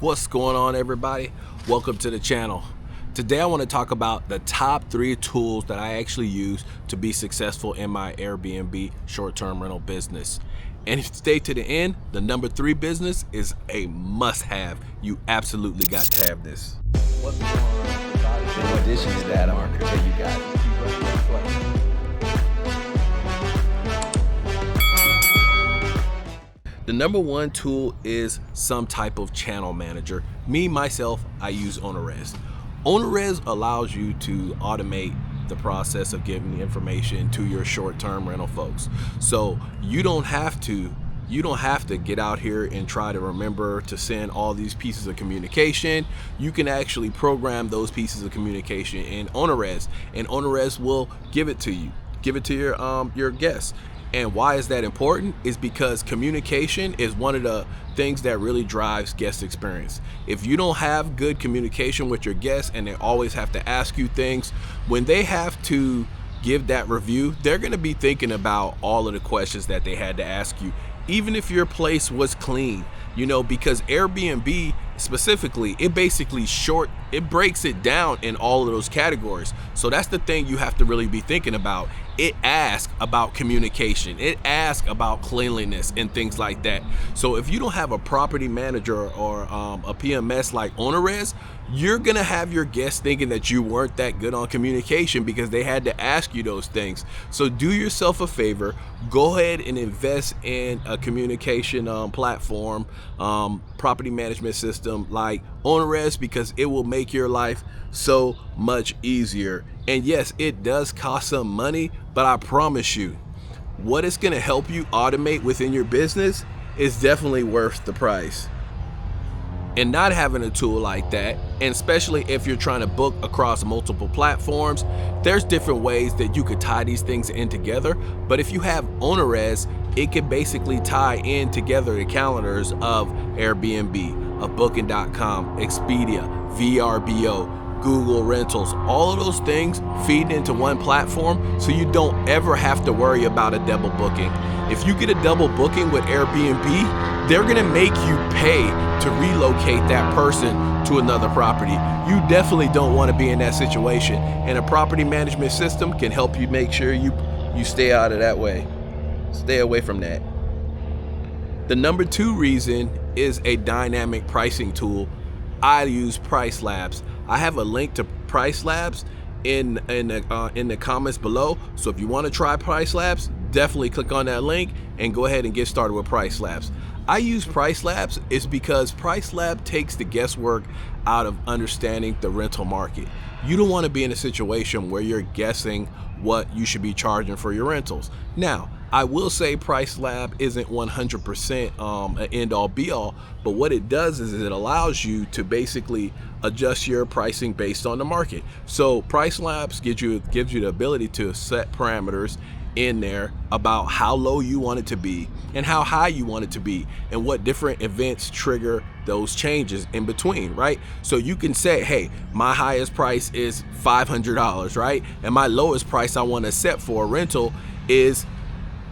What's going on, everybody? Welcome to the channel. Today I want to talk about the top 3 tools that I actually use to be successful in my Airbnb short-term rental business. And if you stay to the end, the number 3 business is a must-have. You absolutely got to have this. What's going on? In addition to that, I'm going to tell you guys. The number 1 tool is some type of channel manager. Me, myself, I use OwnerRez. OwnerRez allows you to automate the process of giving information to your short-term rental folks. So you don't have to get out here and try to remember to send all these pieces of communication. You can actually program those pieces of communication in OwnerRez, and OwnerRez will give it to you, give it to your guests. And why is that important? Is because communication is one of the things that really drives guest experience. If you don't have good communication with your guests and they always have to ask you things, when they have to give that review, they're going to be thinking about all of the questions that they had to ask you, even if your place was clean, because Airbnb specifically, it breaks it down in all of those categories. So that's the thing you have to really be thinking about. It asks about communication, it asks about cleanliness and things like that. So if you don't have a property manager or a PMS like OwnerRez, you're gonna have your guests thinking that you weren't that good on communication because they had to ask you those things. So do yourself a favor, go ahead and invest in a communication platform, property management system like OwnerRez, because it will make your life so much easier. And yes, it does cost some money, but I promise you, what it's going to help you automate within your business is definitely worth the price. And not having a tool like that, and especially if you're trying to book across multiple platforms, there's different ways that you could tie these things in together. But if you have OwnerRez, it can basically tie in together the calendars of Airbnb, of Booking.com, Expedia, VRBO, Google Rentals, all of those things feed into one platform, so you don't ever have to worry about a double booking. If you get a double booking with Airbnb, they're gonna make you pay to relocate that person to another property. You definitely don't want to be in that situation, and a property management system can help you make sure you stay out of that way. Stay away from that. The number 2 reason is a dynamic pricing tool. I use PriceLabs. I have a link to PriceLabs in the comments below. So if you want to try PriceLabs, definitely click on that link and go ahead and get started with PriceLabs. I use PriceLabs is because PriceLabs takes the guesswork out of understanding the rental market. You don't want to be in a situation where you're guessing what you should be charging for your rentals. Now, I will say PriceLabs isn't 100% an end-all be-all, but what it does is it allows you to basically adjust your pricing based on the market. So PriceLabs gives you the ability to set parameters in there about how low you want it to be and how high you want it to be and what different events trigger those changes in between, right? So you can say, hey, my highest price is $500, right? And my lowest price I want to set for a rental is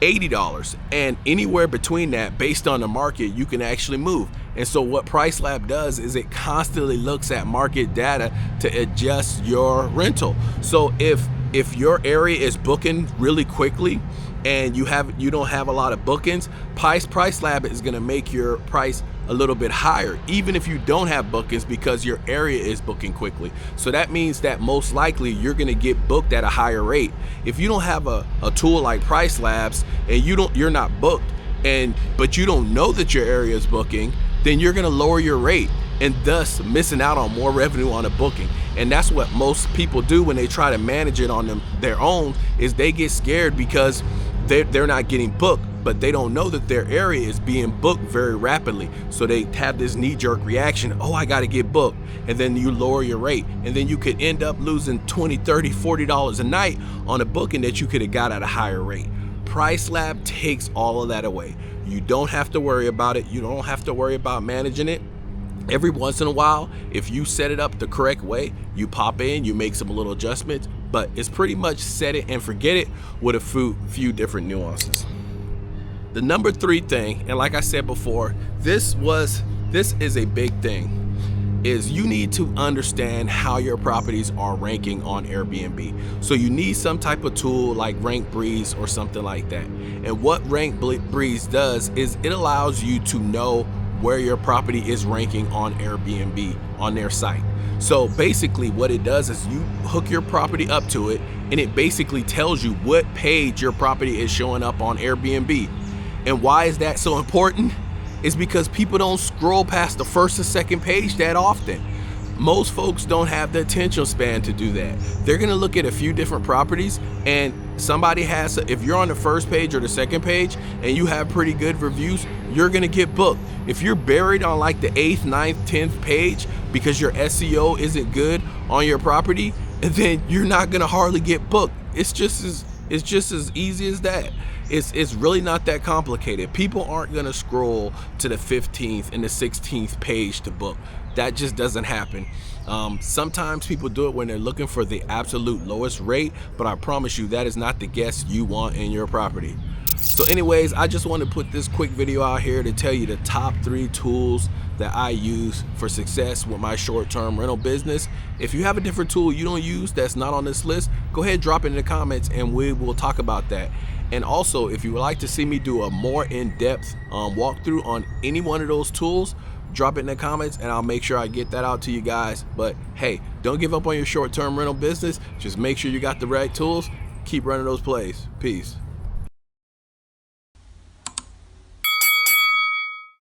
$80, and anywhere between that, based on the market, you can actually move. And so what PriceLabs does is it constantly looks at market data to adjust your rental. So if your area is booking really quickly and you don't have a lot of bookings, PriceLabs is going to make your price a little bit higher, even if you don't have bookings, because your area is booking quickly. So that means that most likely you're going to get booked at a higher rate. If you don't have a tool like PriceLabs and you're not booked, but you don't know that your area is booking, then you're going to lower your rate and thus missing out on more revenue on a booking. And that's what most people do when they try to manage it on their own, is they get scared because they're not getting booked, but they don't know that their area is being booked very rapidly. So they have this knee-jerk reaction, oh, I gotta get booked. And then you lower your rate. And then you could end up losing $20, $30, $40 a night on a booking that you could have got at a higher rate. PriceLabs takes all of that away. You don't have to worry about it. You don't have to worry about managing it. Every once in a while, if you set it up the correct way, you pop in, you make some little adjustments, but it's pretty much set it and forget it with a few different nuances. The number 3 thing, and like I said before, this was this is a big thing, is you need to understand how your properties are ranking on Airbnb. So you need some type of tool like Rank Breeze or something like that. And what Rank Breeze does is it allows you to know where your property is ranking on Airbnb on their site. So basically what it does is you hook your property up to it, and it basically tells you what page your property is showing up on Airbnb. And why is that so important? Is because people don't scroll past the first or second page that often. Most folks don't have the attention span to do that. They're gonna look at a few different properties, and somebody has, if you're on the first page or the second page and you have pretty good reviews, you're gonna get booked. If you're buried on like the 8th, 9th, 10th page because your SEO isn't good on your property, then you're not gonna hardly get booked. It's just as easy as that. It's really not that complicated. People aren't gonna scroll to the 15th and the 16th page to book. That just doesn't happen. Sometimes people do it when they're looking for the absolute lowest rate, but I promise you that is not the guest you want in your property. So anyways, I just want to put this quick video out here to tell you the top 3 tools that I use for success with my short-term rental business. If you have a different tool you don't use that's not on this list, go ahead, drop it in the comments and we will talk about that. And also, if you would like to see me do a more in-depth walkthrough on any one of those tools, drop it in the comments and I'll make sure I get that out to you guys. But hey, don't give up on your short-term rental business. Just make sure you got the right tools. Keep running those plays. Peace.